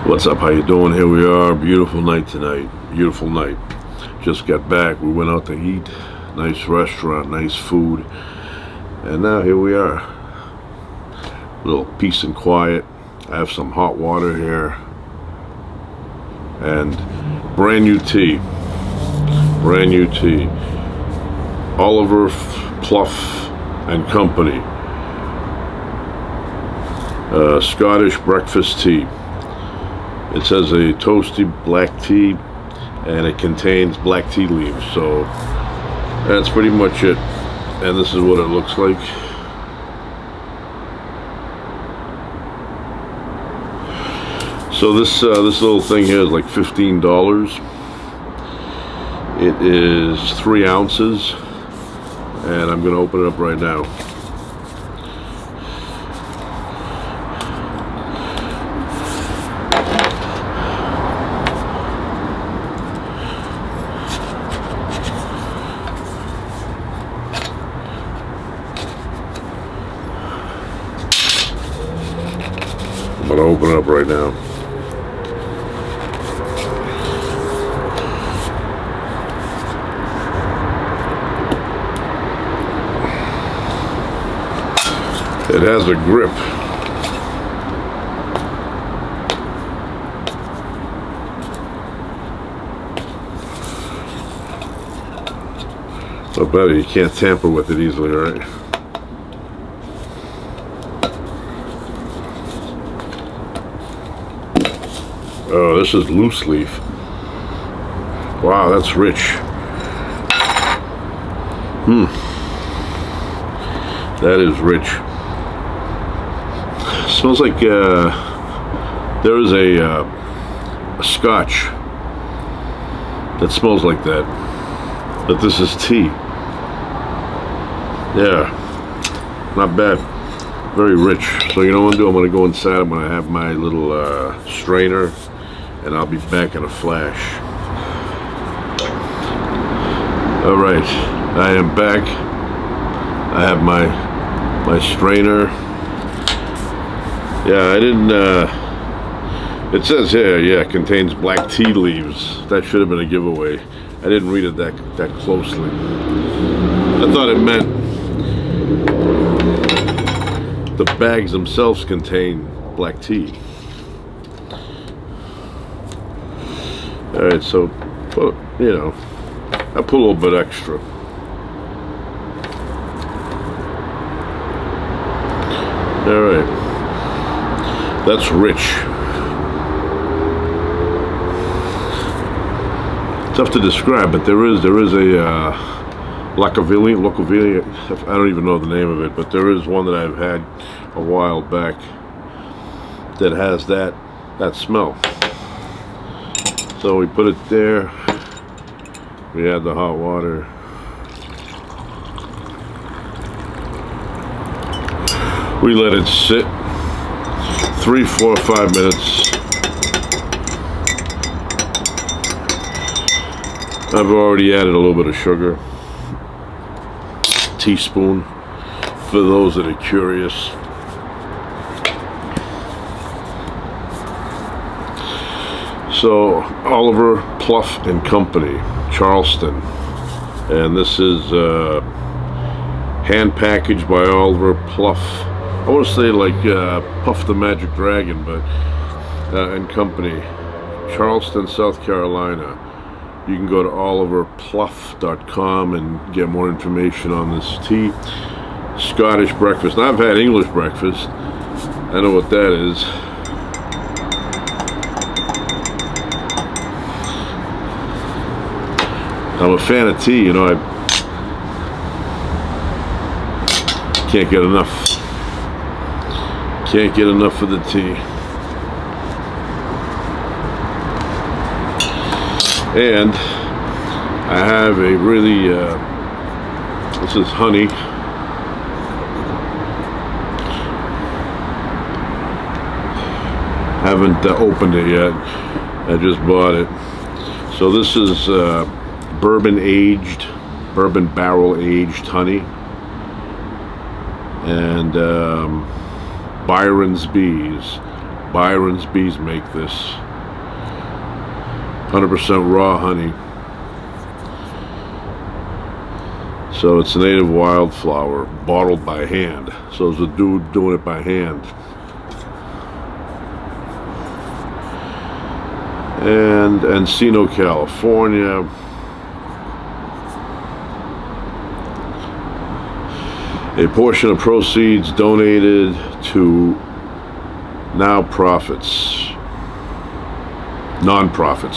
What's up? How you doing? Here we are. Beautiful night tonight. Beautiful night. Just got back. We went out to eat. Nice restaurant, nice food. And now here we are. A little peace and quiet. I have some hot water here. And brand new tea. Brand new tea. Oliver Pluff and Company. Scottish breakfast tea. It says a toasty black tea, and it contains black tea leaves. So that's pretty much it. And this is what it looks like. So this little thing here is like $15. It is 3 ounces, and I'm gonna open it up right now. I'm gonna open it up right now. It has a grip. So better, you can't tamper with it easily, right? Oh, this is loose leaf. Wow, that's rich. That is rich. Smells like there is a scotch that smells like that. But this is tea. Yeah, not bad. Very rich. So you know what I'm gonna do? I'm gonna go inside. I'm gonna have my little strainer, and I'll be back in a flash. All right, I am back. I have my strainer. Yeah, I didn't. It says here, yeah, it contains black tea leaves. That should have been a giveaway. I didn't read it that closely. I thought it meant the bags themselves contain black tea. All right, so you know, I put a little bit extra. All right, that's rich. Tough to describe, but there is a Locavili. I don't even know the name of it, but there is one that I've had a while back that has that smell. So we put it there. We add the hot water. We let it sit 3, 4, 5 minutes. I've already added a little bit of sugar. Teaspoon for those that are curious. So Oliver Pluff and Company, Charleston, and this is hand packaged by Oliver Pluff. I want to say like Puff the Magic Dragon, but and Company, Charleston, South Carolina. You can go to oliverpluff.com and get more information on this tea. Scottish breakfast. Now, I've had English breakfast. I know what that is. I'm a fan of tea, you know. I can't get enough. Can't get enough of the tea. And I have a really, this is honey. Haven't opened it yet. I just bought it. So this is bourbon barrel aged honey. And Byron's bees. Byron's bees make this. 100% raw honey. So it's a native wildflower, bottled by hand. So there's a dude doing it by hand. And Encino, California. A portion of proceeds donated to non-profits,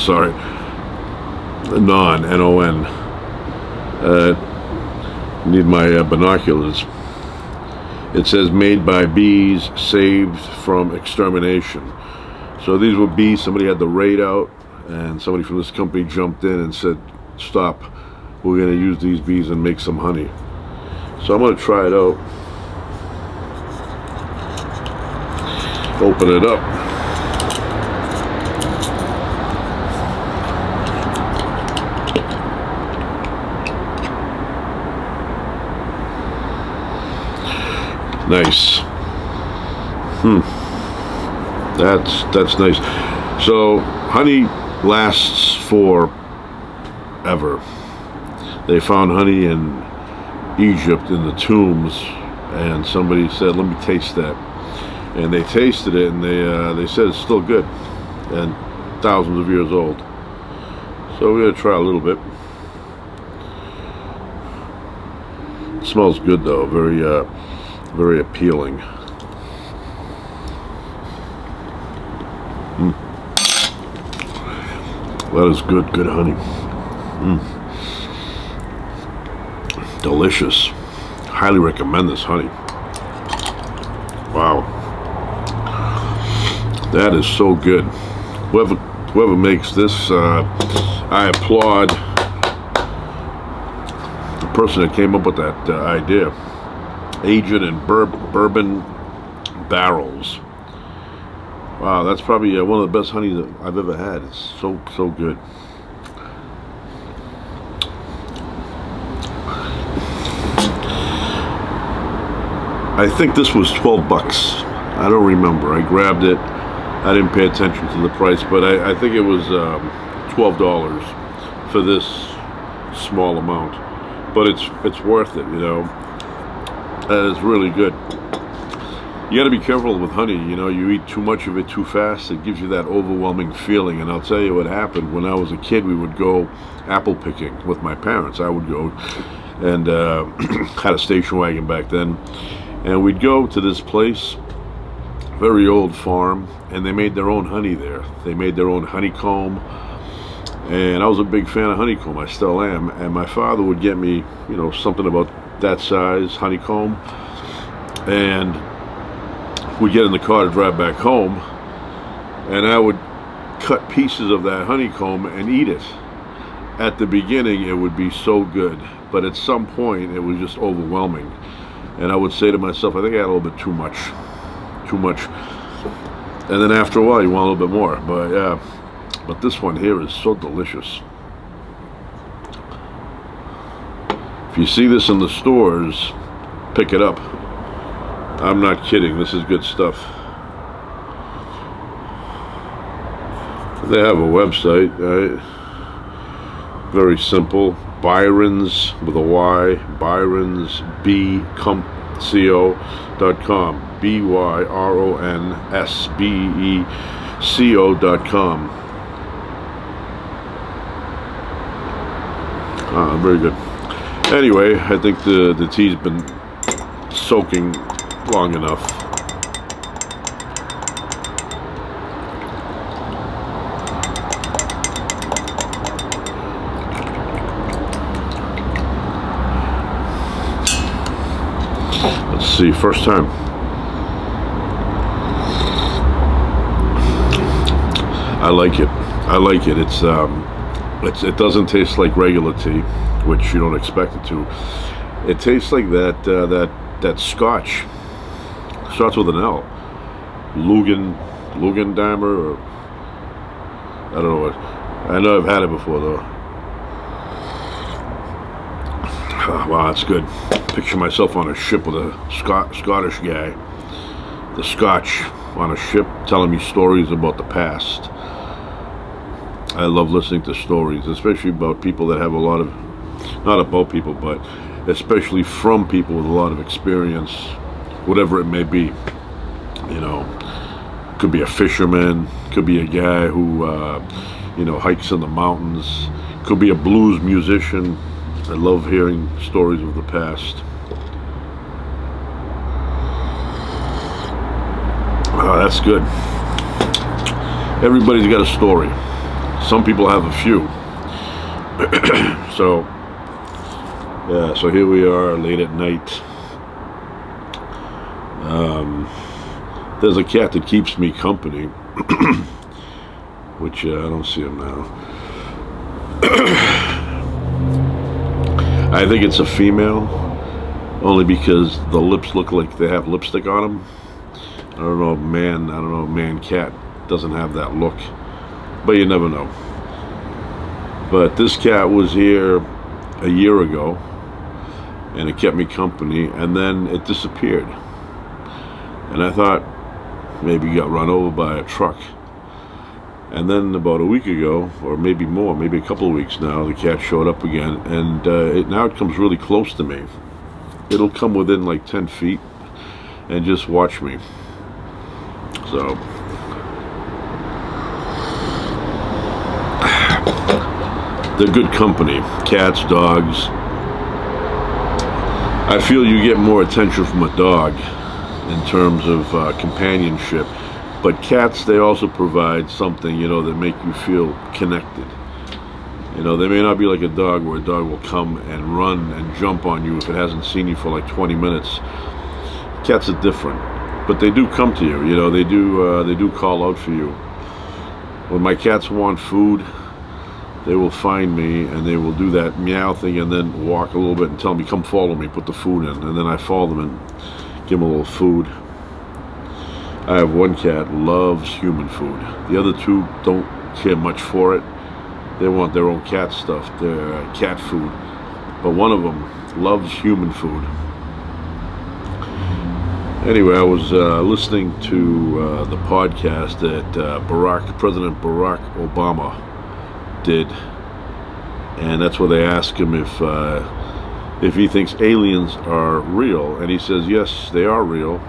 sorry. N-O-N. Need my binoculars. It says made by bees saved from extermination. So these were bees, somebody had the raid out, and somebody from this company jumped in and said, stop, we're going to use these bees and make some honey. So I'm going to try it out. Open it up. Nice. That's nice. So honey lasts forever. They found honey in Egypt in the tombs, and somebody said, let me taste that, and they tasted it, and they said it's still good and thousands of years old. So we're gonna try a little bit. It smells good though, very appealing. That is good honey. Delicious. Highly recommend this honey. Wow. That is so good. Whoever makes this, I applaud the person that came up with that idea. Aged in bourbon barrels. Wow, that's probably one of the best honey that I've ever had. It's so good. I think this was 12 bucks. I don't remember. I grabbed it. I didn't pay attention to the price, but I think it was $12 for this small amount. But it's worth it, you know. It's really good. You got to be careful with honey. You know, you eat too much of it too fast, it gives you that overwhelming feeling. And I'll tell you what happened. When I was a kid, we would go apple picking with my parents. I would go and had a station wagon back then. And we'd go to this place, very old farm, and they made their own honey there. They made their own honeycomb. And I was a big fan of honeycomb. I still am. And my father would get me, you know, something about that size honeycomb. And we'd get in the car to drive back home, and I would cut pieces of that honeycomb and eat it. At the beginning it would be so good, but at some point it was just overwhelming, and I would say to myself, I think I had a little bit too much, and then after a while you want a little bit more. But yeah, but this one here is so delicious. If you see this in the stores, pick it up. I'm not kidding, this is good stuff. They have a website, right? Very simple. Byron's with a Y, Byron's BYRONSBEE.com. BYRONSBEECO.com. Very good. Anyway, I think the tea's been soaking long enough. Let's see, first time. I like it. It doesn't taste like regular tea, which you don't expect it to. It tastes like that Scotch. Starts with an L. Lugendamer, or I don't know what. I know I've had it before though. Wow, that's good. Picture myself on a ship with a Scottish guy. The Scotch. on a ship telling me stories about the past. I love listening to stories, especially about people that have a lot of, not about people, but especially from people with a lot of experience, whatever it may be. You know, could be a fisherman, could be a guy who, hikes in the mountains, could be a blues musician. I love hearing stories of the past. That's good. Everybody's got a story. Some people have a few. So here we are late at night. There's a cat that keeps me company, which I don't see him now. I think it's a female, only because the lips look like they have lipstick on them. I don't know, man cat doesn't have that look, but you never know. But this cat was here a year ago, and it kept me company, and then it disappeared. And I thought maybe it got run over by a truck. And then about a week ago, or maybe more, maybe a couple of weeks now, the cat showed up again, and now it comes really close to me. It'll come within like 10 feet and just watch me. So they're good company. Cats, dogs. I feel you get more attention from a dog in terms of companionship, but cats, they also provide something, that make you feel connected. They may not be like a dog, where a dog will come and run and jump on you if it hasn't seen you for like 20 minutes. Cats are different, but they do come to you. They do call out for you. When my cats want food, they will find me and they will do that meow thing and then walk a little bit and tell me, come follow me, put the food in, and then I follow them and give them a little food. I have one cat loves human food. The other two don't care much for it. They want their own cat stuff, their cat food. But one of them loves human food. Anyway, I was listening to the podcast that President Barack Obama did, and that's where they ask him if he thinks aliens are real, and he says yes, they are real,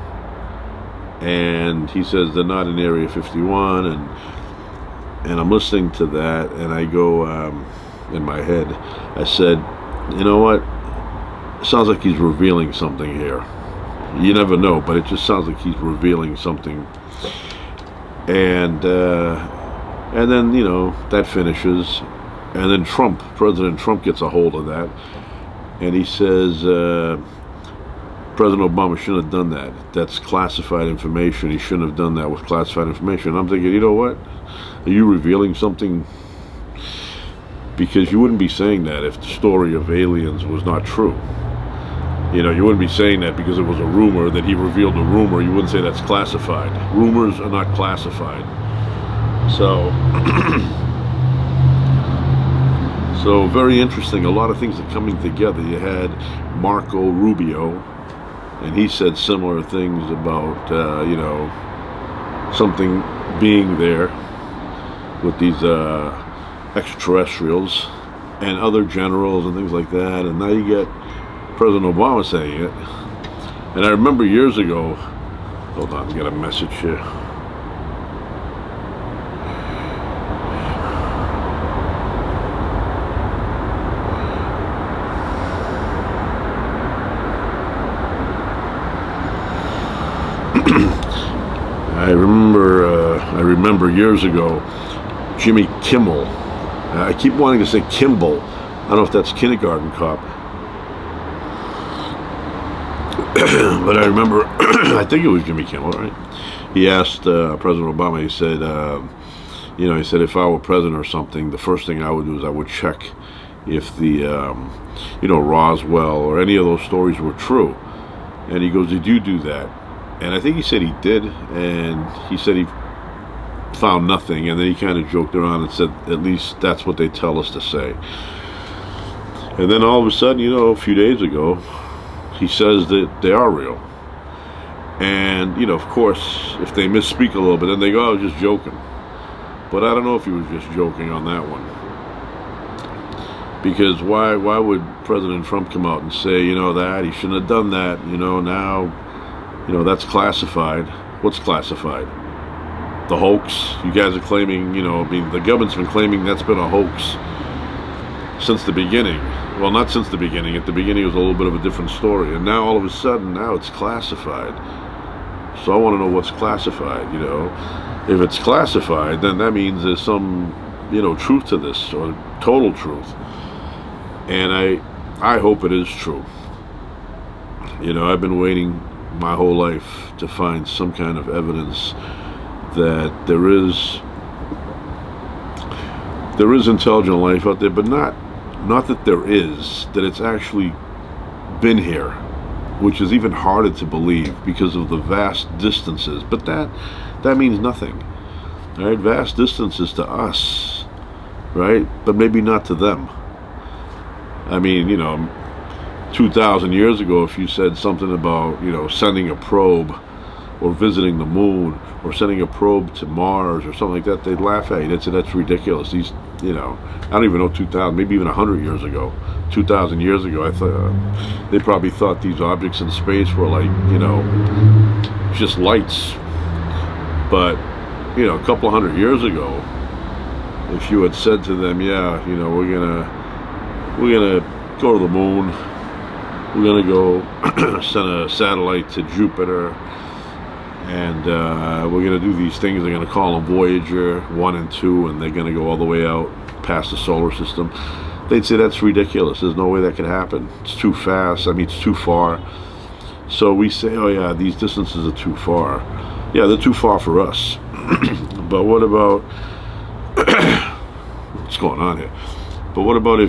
and he says they're not in Area 51, and I'm listening to that, and I go in my head, I said, you know what, sounds like he's revealing something here. You never know, but it just sounds like he's revealing something. And then, that finishes. And then President Trump gets a hold of that. And he says, President Obama shouldn't have done that. That's classified information. He shouldn't have done that with classified information. I'm thinking, you know what? Are you revealing something? Because you wouldn't be saying that if the story of aliens was not true. You wouldn't be saying that because it was a rumor that he revealed a rumor. You wouldn't say that's classified. Rumors are not classified. So, so very interesting. A lot of things are coming together. You had Marco Rubio, and he said similar things about, something being there with these extraterrestrials and other generals and things like that. And now you get President Obama saying it. And I remember years ago, hold on, I got a message here. I remember years ago, Jimmy Kimmel. I keep wanting to say Kimball. I don't know if that's Kindergarten Cop. But I remember, I think it was Jimmy Kimmel, right? He asked President Obama, he said, he said, if I were president or something, the first thing I would do is I would check if the, Roswell or any of those stories were true. And he goes, did you do that? And I think he said he did, and he said he found nothing, and then he kind of joked around and said, at least that's what they tell us to say. And then all of a sudden, a few days ago, he says that they are real. And, you know, of course, if they misspeak a little bit, then they go, "Oh, I was just joking." But I don't know if he was just joking on that one. Because why would President Trump come out and say, you know, that he shouldn't have done that, you know, now, you know, that's classified. What's classified? The hoax? You guys are claiming, you know, I mean, the government's been claiming that's been a hoax since the beginning. Well, not since the beginning. At the beginning it was a little bit of a different story. And now all of a sudden, now it's classified. So I want to know what's classified, you know. If it's classified, then that means there's some, you know, truth to this, or total truth. And I hope it is true. You know, I've been waiting my whole life to find some kind of evidence that there is intelligent life out there, but not that there is, that it's actually been here, which is even harder to believe because of the vast distances. But that means nothing, right? Vast distances to us, right? But maybe not to them. I mean, you know, 2,000 years ago, if you said something about, you know, sending a probe or visiting the moon or sending a probe to Mars or something like that, they'd laugh at you. They'd say, that's ridiculous. These, you know, I don't even know, 2,000, maybe even 100 years ago, 2,000 years ago, I thought they probably thought these objects in space were like, you know, just lights. But, you know, a couple of hundred years ago, if you had said to them, yeah, you know, we're gonna go to the moon, we're gonna go send a satellite to Jupiter, and we're gonna do these things, they're gonna call them Voyager 1 and 2, and they're gonna go all the way out past the solar system, they'd say that's ridiculous. There's no way that could happen. It's too fast. I mean, it's too far. So we say, oh yeah, these distances are too far. Yeah, they're too far for us. But what about what's going on here? But what about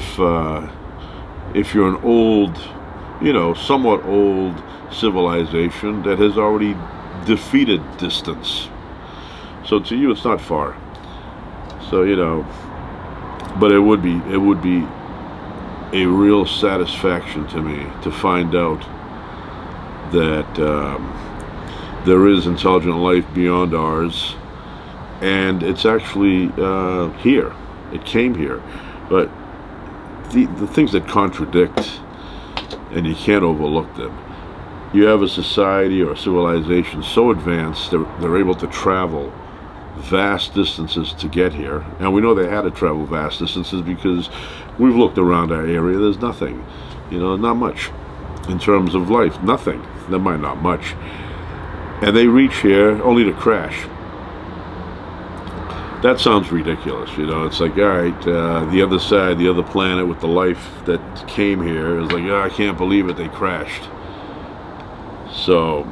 if you're an old, you know, somewhat old civilization that has already defeated distance? So to you, it's not far. So, you know, but it would be a real satisfaction to me to find out that there is intelligent life beyond ours, and it's actually here. It came here. But the things that contradict, and you can't overlook them. You have a society or a civilization so advanced they're able to travel vast distances to get here, and we know they had to travel vast distances because we've looked around our area. There's nothing, you know, not much in terms of life. Nothing. There might not much, and they reach here only to crash. That sounds ridiculous, you know. It's like, all right, the other side, the other planet with the life that came here is like, oh, I can't believe it, they crashed. So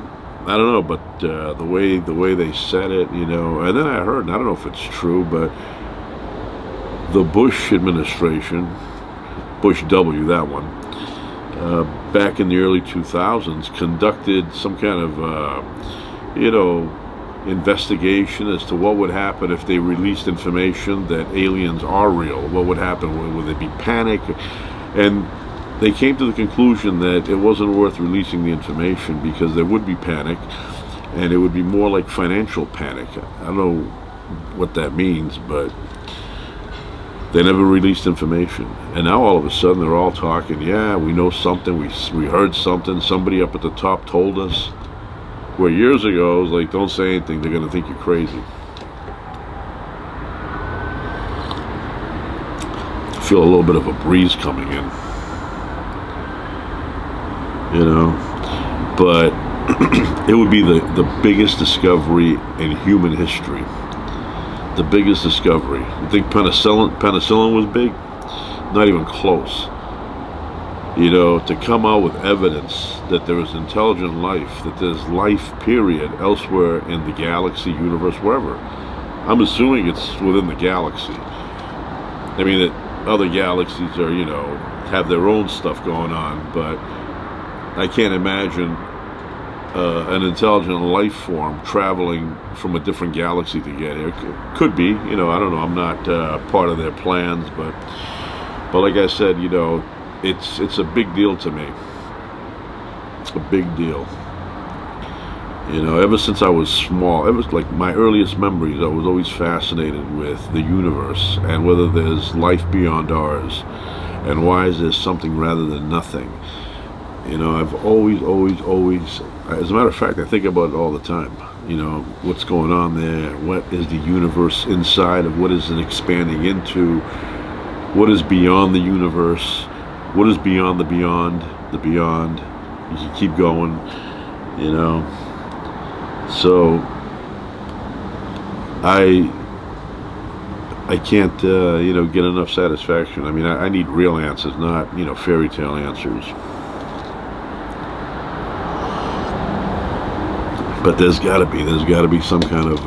I don't know, but the way they said it, you know. And then I heard, and I don't know if it's true, but the Bush administration, Bush W, that one, back in the early 2000s, conducted some kind of, you know, investigation as to what would happen if they released information that aliens are real. What would happen? Would there be panic? And they came to the conclusion that it wasn't worth releasing the information because there would be panic, and it would be more like financial panic. I don't know what that means, but they never released information. And now all of a sudden they're all talking, yeah, we know something, we heard something, somebody up at the top told us. Where years ago, it was like, don't say anything, they're going to think you're crazy. I feel a little bit of a breeze coming in, you know. But it would be the biggest discovery in human history. The biggest discovery. You think penicillin was big? Not even close. You know, to come out with evidence that there is intelligent life, that there's life, period, elsewhere in the galaxy, universe, wherever. I'm assuming it's within the galaxy. I mean, that other galaxies are, you know, have their own stuff going on, but I can't imagine an intelligent life form traveling from a different galaxy to get here. Could be, you know, I don't know. I'm not part of their plans, but like I said, you know, it's a big deal to me. It's a big deal. You know, ever since I was small, it was like my earliest memories, I was always fascinated with the universe and whether there's life beyond ours and why is there something rather than nothing. You know, I've always, as a matter of fact, I think about it all the time. You know, what's going on there? What is the universe inside of? What is it expanding into? What is beyond the universe? What is beyond the beyond? The beyond. You can keep going, you know. So I can't you know, get enough satisfaction. I mean, I need real answers, not, you know, fairy tale answers. But there's got to be some kind of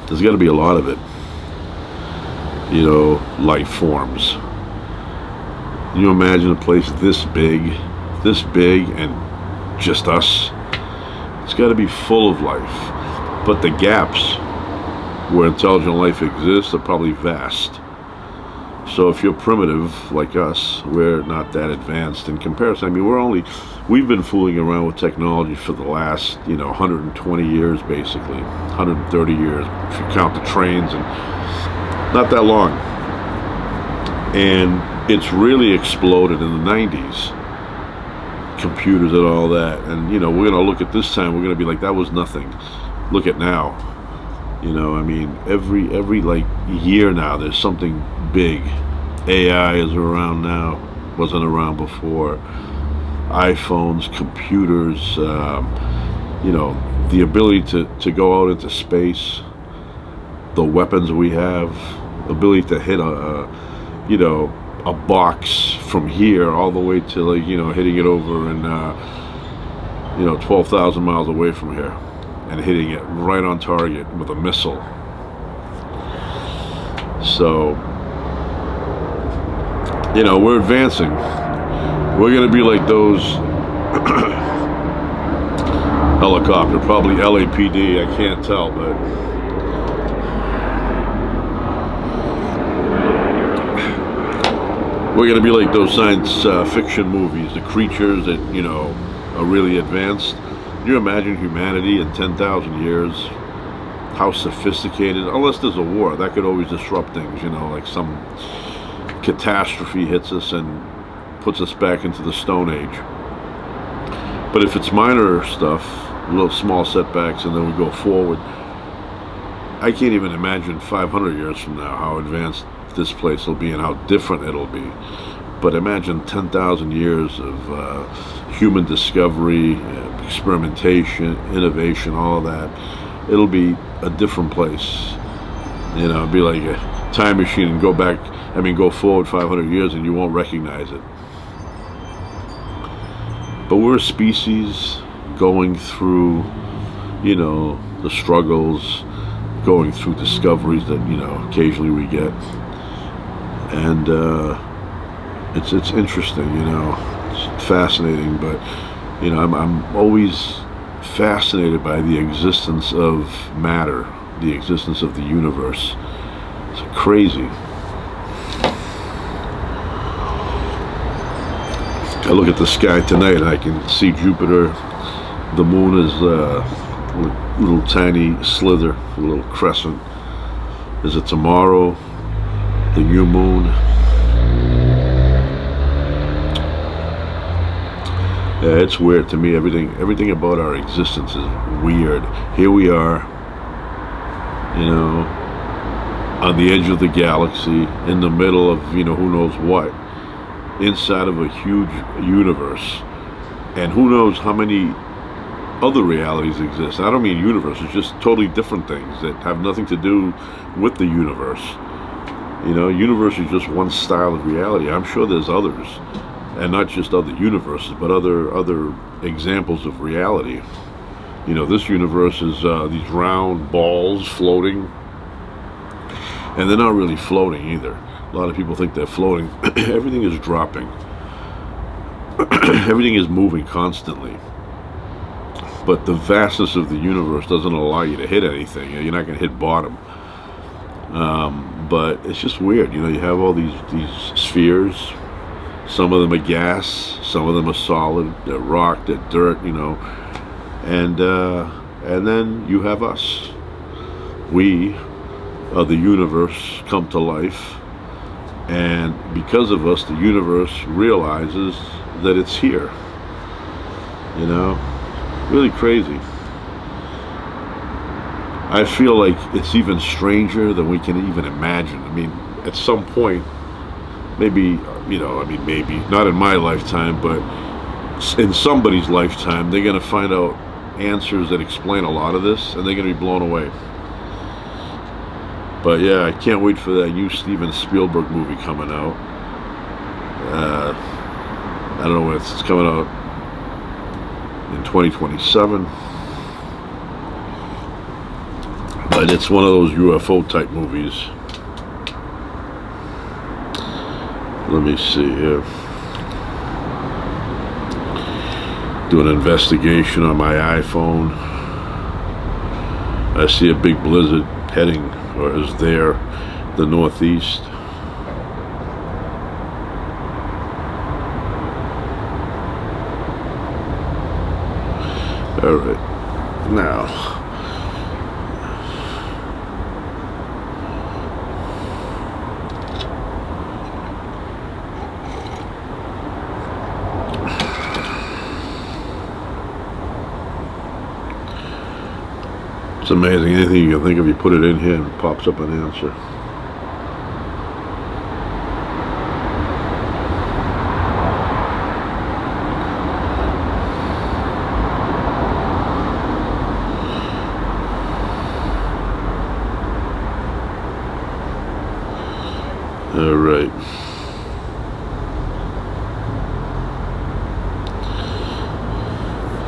there's got to be a lot of it, you know, life forms. Can you imagine a place this big and just us? It's got to be full of life, but the gaps where intelligent life exists are probably vast. So if you're primitive like us, we're not that advanced in comparison. I mean, we've been fooling around with technology for the last, you know, 120 years, basically 130 years if you count the trains, and not that long. And it's really exploded in the 90s. Computers and all that, and you know, we're gonna look at this time, we're gonna be like, that was nothing. Look at now. You know, I mean, every like year now there's something big. AI is around now, wasn't around before. iPhones, computers, you know, the ability to go out into space, the weapons we have, ability to hit you know, a box from here all the way to, like, you know, hitting it over and you know, 12,000 miles away from here and hitting it right on target with a missile. So, you know, we're advancing. We're gonna be like those helicopter, probably LAPD, I can't tell, but we're going to be like those science fiction movies, the creatures that, you know, are really advanced. Can you imagine humanity in 10,000 years? How sophisticated, unless there's a war, that could always disrupt things, you know, like some catastrophe hits us and puts us back into the Stone Age. But if it's minor stuff, little small setbacks, and then we go forward, I can't even imagine 500 years from now how advanced this place will be and how different it'll be. But imagine 10,000 years of human discovery, experimentation, innovation, all of that. It'll be a different place. You know, it'll be like a time machine and go forward 500 years and you won't recognize it. But we're a species going through, you know, the struggles, going through discoveries that, you know, occasionally we get. And it's interesting, you know, it's fascinating, but, you know, I'm always fascinated by the existence of matter, the existence of the universe. It's crazy. I look at the sky tonight and I can see Jupiter. The moon is a little tiny slither, a little crescent. Is it tomorrow? The new moon. Yeah, it's weird to me. Everything about our existence is weird. Here we are, you know, on the edge of the galaxy, in the middle of, you know, who knows what, inside of a huge universe, and who knows how many other realities exist. I don't mean universe, it's just totally different things that have nothing to do with the universe. You know, universe is just one style of reality. I'm sure there's others, and not just other universes, but other examples of reality. You know, this universe is these round balls floating, and they're not really floating either. A lot of people think they're floating. Everything is dropping. Everything is moving constantly. But the vastness of the universe doesn't allow you to hit anything. You're not going to hit bottom. But it's just weird. You know, you have all these spheres. Some of them are gas. Some of them are solid. They're rock. They're dirt. You know, and then you have us. We of the universe come to life, and because of us, the universe realizes that it's here. You know, really crazy. I feel like it's even stranger than we can even imagine. I mean, at some point, maybe, maybe not in my lifetime, but in somebody's lifetime, they're going to find out answers that explain a lot of this, and they're going to be blown away. But yeah, I can't wait for that new Steven Spielberg movie coming out. I don't know when it's coming out, in 2027. But it's one of those UFO type movies. Let me see here. Do an investigation on my iPhone. I see a big blizzard heading, or is there, the northeast. All right, now. It's amazing. Anything you can think of, you put it in here and it pops up an answer. All right.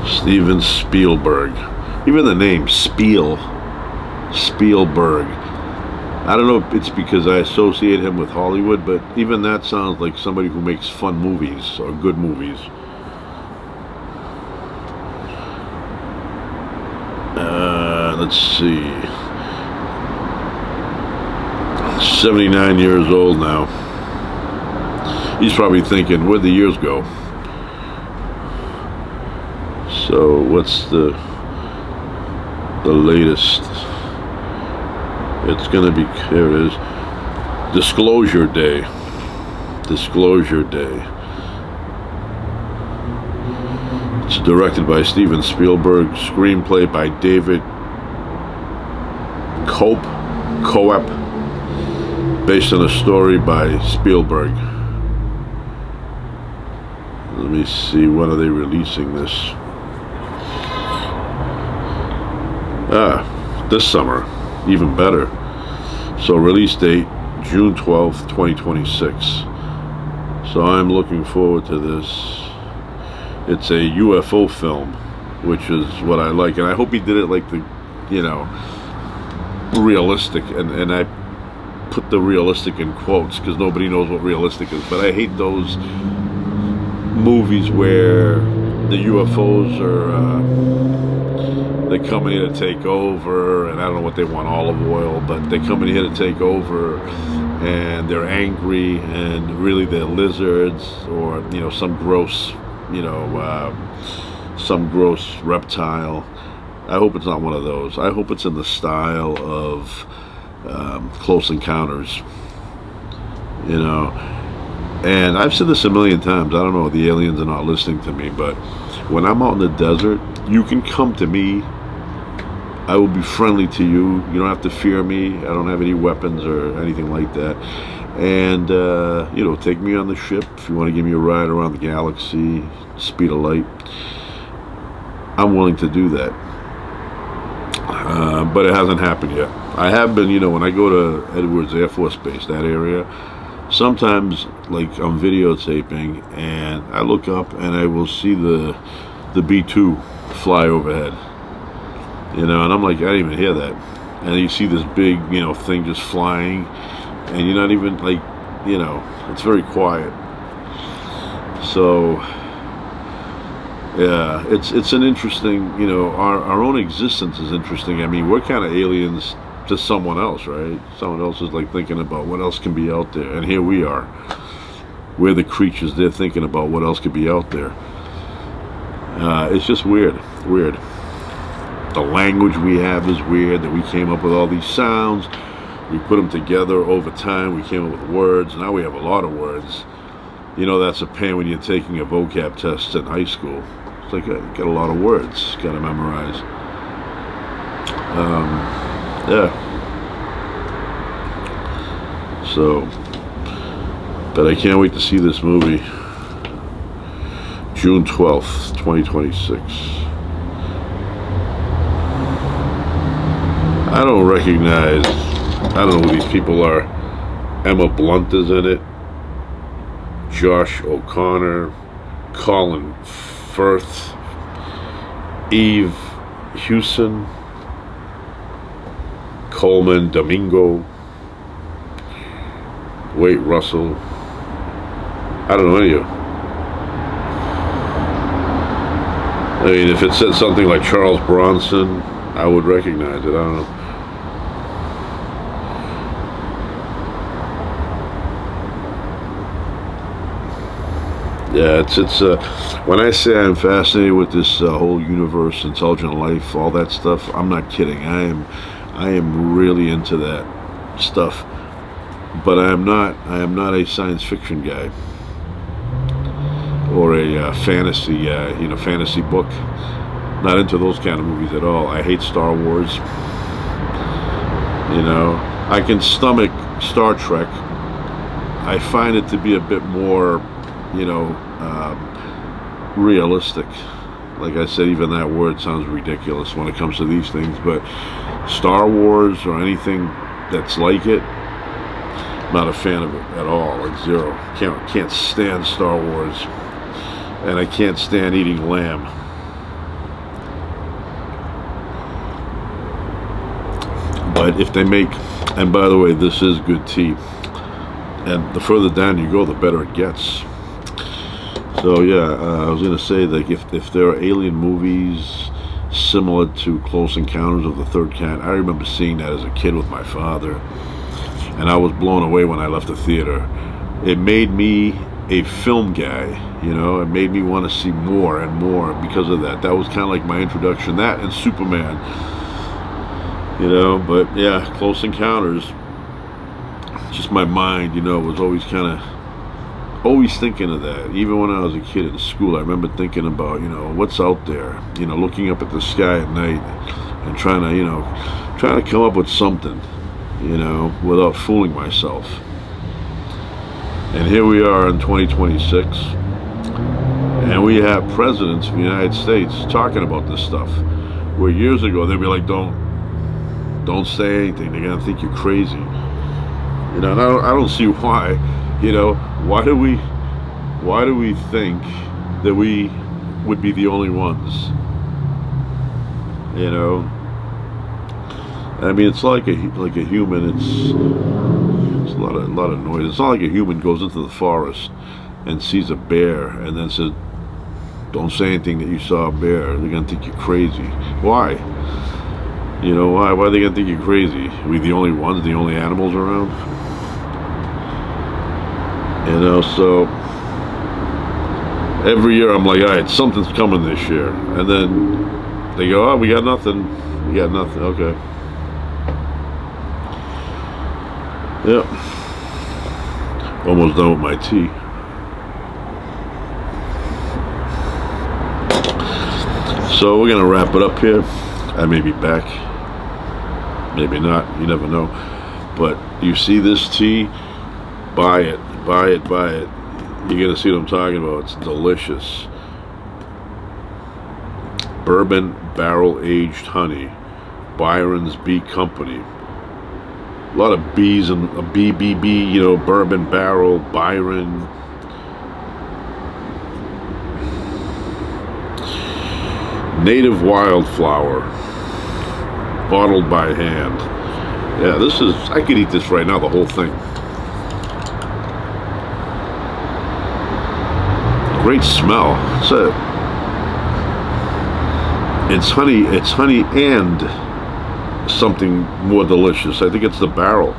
Steven Spielberg. Even the name Spielberg. I don't know if it's because I associate him with Hollywood, but even that sounds like somebody who makes fun movies or good movies. Let's see. 79 years old now. He's probably thinking, where'd the years go? So what's the latest? It's gonna be, here it is, Disclosure Day. Disclosure Day. It's directed by Steven Spielberg, screenplay by David Cope, based on a story by Spielberg. Let me see, when are they releasing this? This summer, even better. So release date June 12th, 2026. So I'm looking forward to this. It's a UFO film, which is what I like, and I hope he did it like the, realistic, and I put the realistic in quotes because nobody knows what realistic is, but I hate those movies where the UFOs are they come in here to take over, and I don't know what they want, olive oil, but they come in here to take over, and they're angry, and really they're lizards, or some gross reptile. I hope it's not one of those. I hope it's in the style of Close Encounters, and I've said this a million times. I don't know if the aliens are not listening to me, but when I'm out in the desert, you can come to me. I will be friendly to you. You don't have to fear me. I don't have any weapons or anything like that. And, take me on the ship. If you want to give me a ride around the galaxy, speed of light, I'm willing to do that. But it hasn't happened yet. I have been, when I go to Edwards Air Force Base, that area, sometimes, like, I'm videotaping, and I look up and I will see the B-2 fly overhead. And I'm like, I didn't even hear that. And you see this big, thing just flying, and you're not even, like, it's very quiet. So, yeah, it's an interesting, our own existence is interesting. I mean, we're kind of aliens to someone else, right? Someone else is, like, thinking about what else can be out there. And here we are. We're the creatures. They're thinking about what else could be out there. It's just weird. the language we have is weird, that we came up with all these sounds. We put them together over time. We came up with words. Now we have a lot of words. You know, that's a pain when you're taking a vocab test in high school. It's like, got a lot of words, got to memorize. Yeah. So, but I can't wait to see this movie. June 12th, 2026. I don't recognize, I don't know who these people are. Emma Blunt is in it. Josh O'Connor. Colin Firth. Eve Hewson. Coleman Domingo. Wade Russell. I don't know any of them. I mean, if it said something like Charles Bronson, I would recognize it. I don't know. Yeah, it's when I say I'm fascinated with this whole universe, intelligent life, all that stuff, I'm not kidding. I am really into that stuff. But I am not a science fiction guy or a fantasy fantasy book. Not into those kind of movies at all. I hate Star Wars. You know, I can stomach Star Trek. I find it to be a bit more, realistic. Like I said, even that word sounds ridiculous when it comes to these things. But Star Wars or anything that's like it, not a fan of it at all. Like zero. Can't stand Star Wars, and I can't stand eating lamb. But if they make, and by the way, this is good tea, and the further down you go, the better it gets. So yeah, I was gonna say that if there are alien movies similar to Close Encounters of the Third Kind, I remember seeing that as a kid with my father, and I was blown away when I left the theater. It made me a film guy, it made me want to see more and more because of that. That was kind of like my introduction, that and Superman, but yeah, Close Encounters, just my mind, was always thinking of that. Even when I was a kid in school, I remember thinking about, what's out there, looking up at the sky at night and trying to come up with something, without fooling myself. And here we are in 2026, and we have presidents of the United States talking about this stuff, where years ago they'd be like, don't say anything, they're gonna think you're crazy. And I don't see why. Why do we think that we would be the only ones? I mean, it's like a human. It's a lot of noise. It's not like a human goes into the forest and sees a bear and then says, "Don't say anything that you saw a bear." They're gonna think you're crazy. Why? Why? Why are they gonna think you're crazy? Are we the only ones, the only animals around? So every year I'm like, all right, something's coming this year. And then they go, oh, we got nothing. We got nothing. Okay. Yep. Almost done with my tea. So we're going to wrap it up here. I may be back. Maybe not. You never know. But you see this tea, buy it. Buy it, buy it. You're going to see what I'm talking about. It's delicious. Bourbon barrel-aged honey. Byron's Bee Company. A lot of bees and a BBB, bourbon barrel, Byron. Native wildflower. Bottled by hand. Yeah, I could eat this right now, the whole thing. Great smell. It's honey and something more delicious. I think it's the barrel.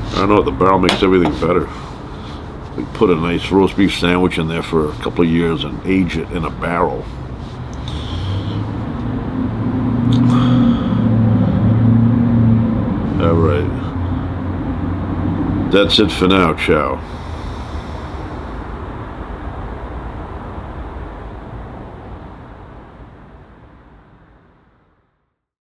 I don't know, the barrel makes everything better. We put a nice roast beef sandwich in there for a couple of years and age it in a barrel. All right. That's it for now. Ciao.